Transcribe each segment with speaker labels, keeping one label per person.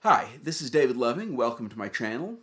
Speaker 1: Hi, this is David Loving. Welcome to my channel.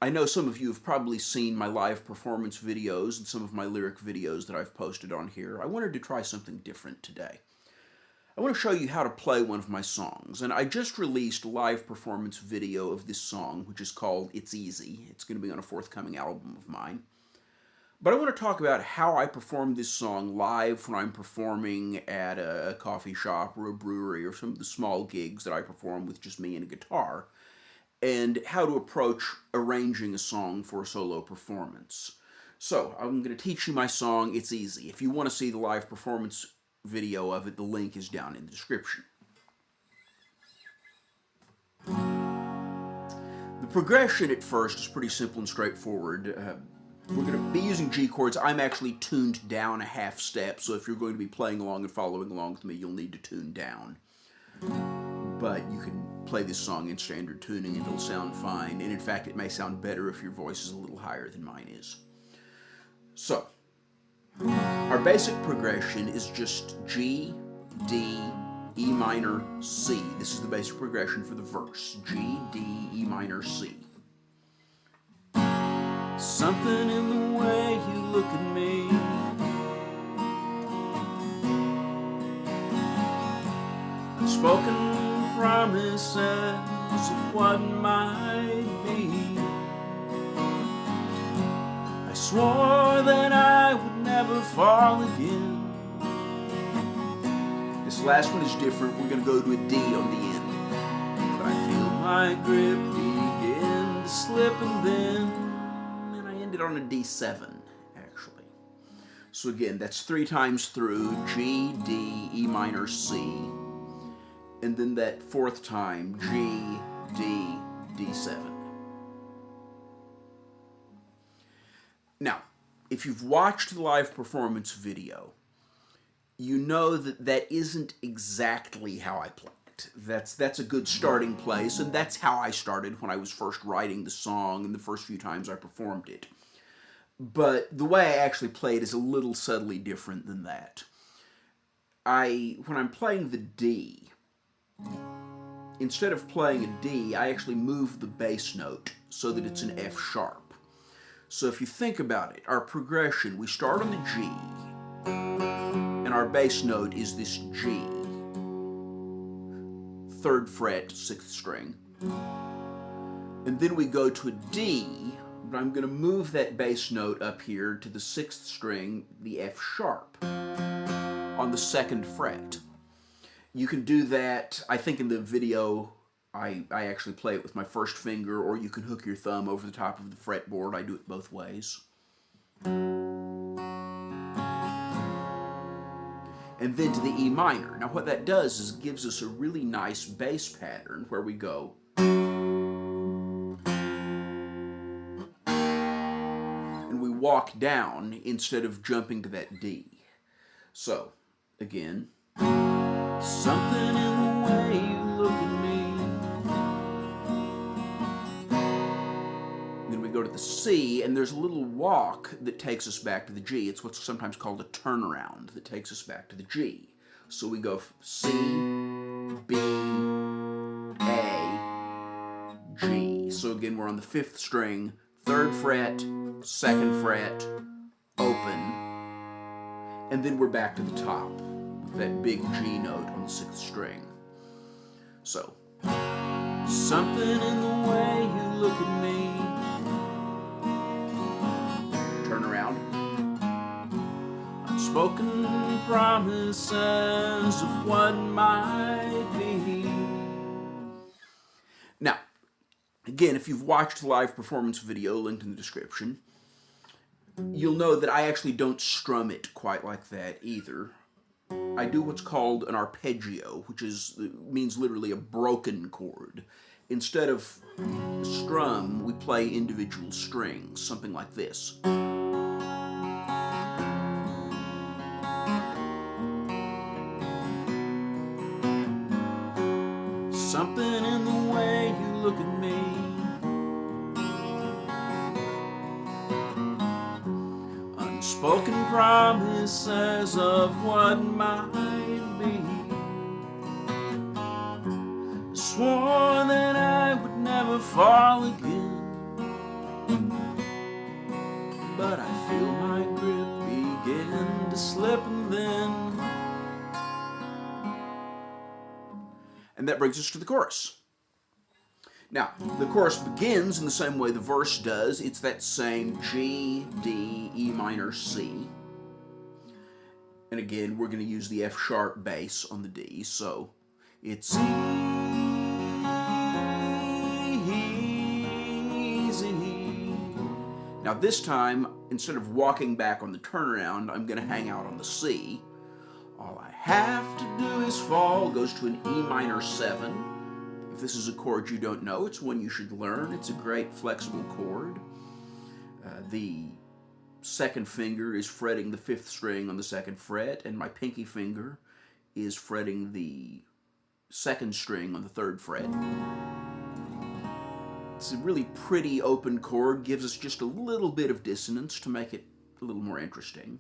Speaker 1: I know some of you have probably seen my live performance videos and some of my lyric videos that I've posted on here. I wanted to try something different today. I want to show you how to play one of my songs, and I just released a live performance video of this song, which is called It's Easy. It's going to be on a forthcoming album of mine. But I want to talk about how I perform this song live when I'm performing at a coffee shop or a brewery or some of the small gigs that I perform with just me and a guitar, and how to approach arranging a song for a solo performance. So, I'm going to teach you my song, It's Easy. If you want to see the live performance video of it, the link is down in the description. The progression at first is pretty simple and straightforward. We're going to be using G chords. I'm actually tuned down a half step, so if you're going to be playing along and following along with me, you'll need to tune down. But you can play this song in standard tuning and it'll sound fine, and in fact it may sound better if your voice is a little higher than mine is. So, our basic progression is just G, D, E minor, C. This is the basic progression for the verse. G, D, E minor, C. Something in the way you look at me, unspoken promises of what might be. I swore that I would never fall again. This last one is different. We're going to go to a D on the end. But I feel my grip begin to slip, and then ended on a D7, actually. So again, that's 3 times through: G, D, E minor, C, and then that 4th time, G, D, D7. Now, if you've watched the live performance video, you know that that isn't exactly how I play it. That's a good starting place, and that's how I started when I was first writing the song and the first few times I performed it. But the way I actually play it is a little subtly different than that. When I'm playing the D, instead of playing a D, I actually move the bass note so that it's an F sharp. So if you think about it, our progression, we start on the G, and our bass note is this G, 3rd fret, 6th string. And then we go to a D, but I'm going to move that bass note up here to the 6th string, the F sharp, on the 2nd fret. You can do that, I think in the video, I actually play it with my first finger, or you can hook your thumb over the top of the fretboard. I do it both ways. And then to the E minor. Now what that does is it gives us a really nice bass pattern where we go walk down instead of jumping to that D. So, again, something in the way you look at me. Then we go to the C, and there's a little walk that takes us back to the G. It's what's sometimes called a turnaround that takes us back to the G. So we go C, B, A, G. So again, we're on the 5th string, 3rd fret, 2nd fret, open, and then we're back to the top with that big G note on the 6th string. So, something in the way you look at me. Turn around. Unspoken promises of what might be. Now, again, if you've watched the live performance video linked in the description, you'll know that I actually don't strum it quite like that either. I do what's called an arpeggio, which means literally a broken chord. Instead of a strum, we play individual strings, something like this. Something in the way you look at me. Unspoken promises of what might be. Swore that I a fall again. But I feel my grip begin to slip, and then... And that brings us to the chorus. Now, the chorus begins in the same way the verse does. It's that same G, D, E minor, C. And again, we're going to use the F sharp bass on the D, so it's easy. Now this time, instead of walking back on the turnaround, I'm going to hang out on the C. All I have to do is fall goes to an E minor 7. If this is a chord you don't know, it's one you should learn. It's a great flexible chord. The second finger is fretting the 5th string on the 2nd fret, and my pinky finger is fretting the 2nd string on the 3rd fret. It's a really pretty open chord, gives us just a little bit of dissonance to make it a little more interesting.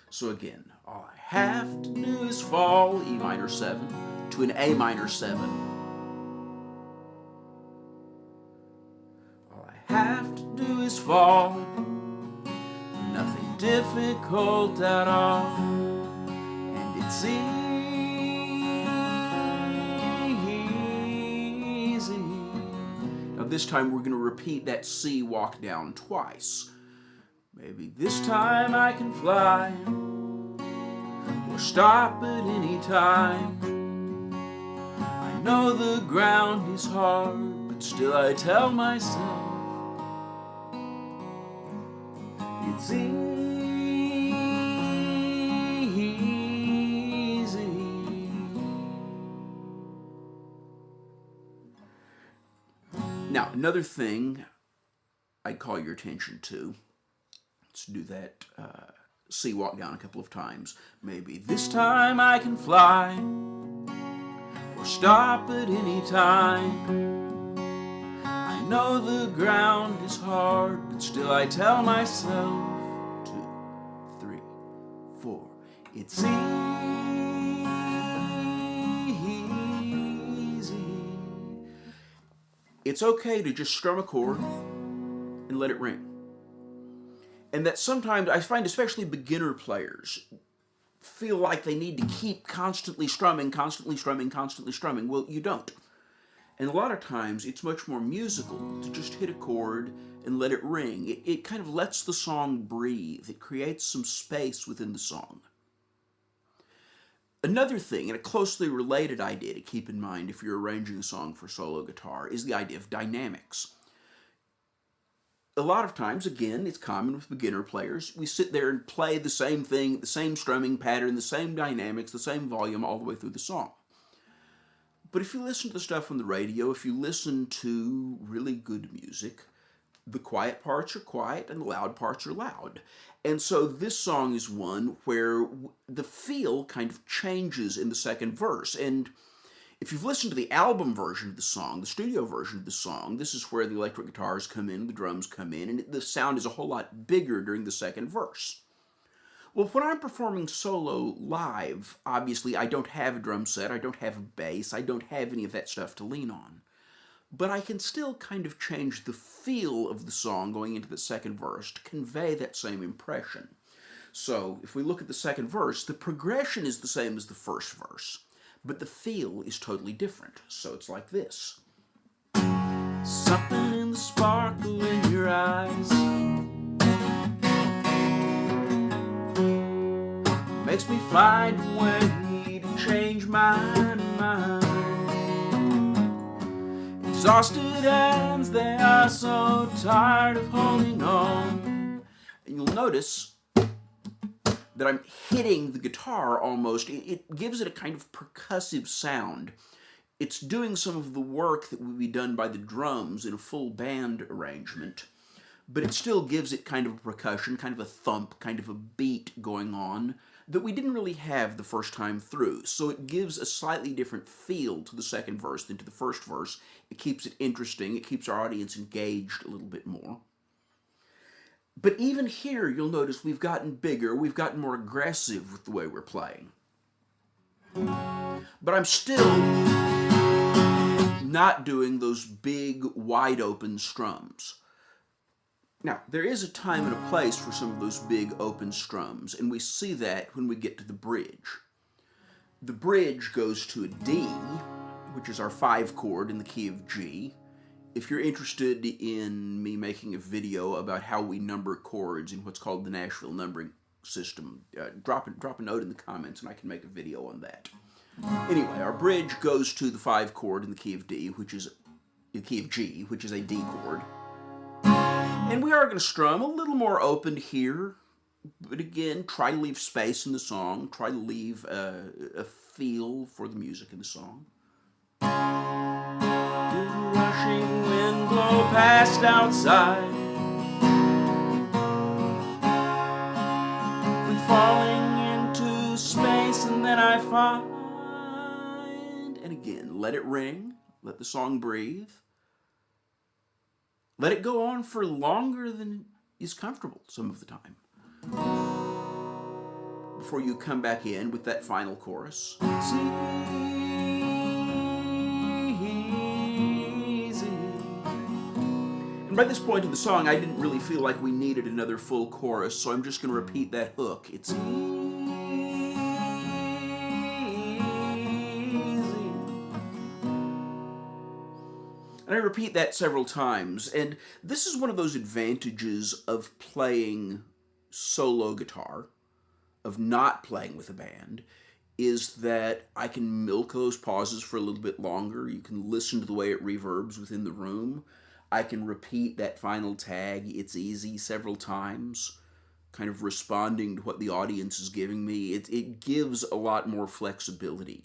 Speaker 1: So again, all I have to do is fall E minor 7 to an A minor 7. All I have to do is fall, nothing difficult at all, and it's easy. Now this time we're going to repeat that C walk down twice. Maybe this time I can fly, or stop at any time. I know the ground is hard, but still I tell myself it's easy. Now, another thing I'd call your attention to, let's do that C walk down a couple of times. Maybe this time I can fly, or stop at any time. I know the ground is hard, but still I tell myself 2, 3, 4, it's easy. It's okay to just strum a chord and let it ring. And that sometimes, I find especially beginner players feel like they need to keep constantly strumming, constantly strumming, constantly strumming. Well, you don't. And a lot of times, it's much more musical to just hit a chord and let it ring. It kind of lets the song breathe. It creates some space within the song. Another thing, and a closely related idea to keep in mind if you're arranging a song for solo guitar, is the idea of dynamics. A lot of times, again, it's common with beginner players, we sit there and play the same thing, the same strumming pattern, the same dynamics, the same volume all the way through the song. But if you listen to the stuff on the radio, if you listen to really good music, the quiet parts are quiet and the loud parts are loud. And so this song is one where the feel kind of changes in the second verse. And if you've listened to the album version of the song, the studio version of the song, this is where the electric guitars come in, the drums come in, and the sound is a whole lot bigger during the second verse. Well, when I'm performing solo live, obviously I don't have a drum set, I don't have a bass, I don't have any of that stuff to lean on. But I can still kind of change the feel of the song going into the second verse to convey that same impression. So, if we look at the second verse, the progression is the same as the first verse, but the feel is totally different. So it's like this. Something in the sparkle in your eyes makes me find a way to change my mind. Exhausted hands, they are so tired of holding on. And you'll notice that I'm hitting the guitar almost. It gives it a kind of percussive sound. It's doing some of the work that would be done by the drums in a full band arrangement, but it still gives it kind of a percussion, kind of a thump, kind of a beat going on that we didn't really have the first time through. So it gives a slightly different feel to the second verse than to the first verse. It keeps it interesting. It keeps our audience engaged a little bit more. But even here, you'll notice we've gotten bigger, we've gotten more aggressive with the way we're playing. But I'm still not doing those big, wide open strums. Now, there is a time and a place for some of those big open strums, and we see that when we get to the bridge. The bridge goes to a D, which is our 5 chord in the key of G. If you're interested in me making a video about how we number chords in what's called the Nashville numbering system, drop a note in the comments and I can make a video on that. Anyway, our bridge goes to the 5 chord in the key of D, which is the key of G, which is a D chord. And we are going to strum a little more open here, but again, try to leave space in the song, try to leave a feel for the music in the song. Rushing wind blow past outside, we're falling into space, and then I find, and again, let it ring, let the song breathe, let it go on for longer than is comfortable some of the time, before you come back in with that final chorus. And by this point in the song, I didn't really feel like we needed another full chorus, so I'm just going to repeat that hook. It's easy. And I repeat that several times, and this is one of those advantages of playing solo guitar, of not playing with a band, is that I can milk those pauses for a little bit longer. You can listen to the way it reverbs within the room. I can repeat that final tag, "It's easy," several times, kind of responding to what the audience is giving me. It gives a lot more flexibility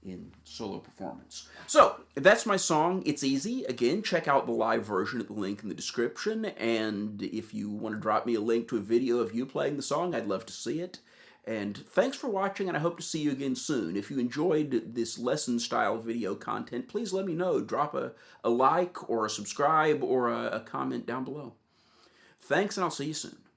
Speaker 1: in solo performance. So, that's my song, It's Easy. Again, check out the live version at the link in the description, and if you want to drop me a link to a video of you playing the song, I'd love to see it. And thanks for watching, and I hope to see you again soon. If you enjoyed this lesson-style video content, please let me know. Drop a like or a subscribe or a comment down below. Thanks, and I'll see you soon.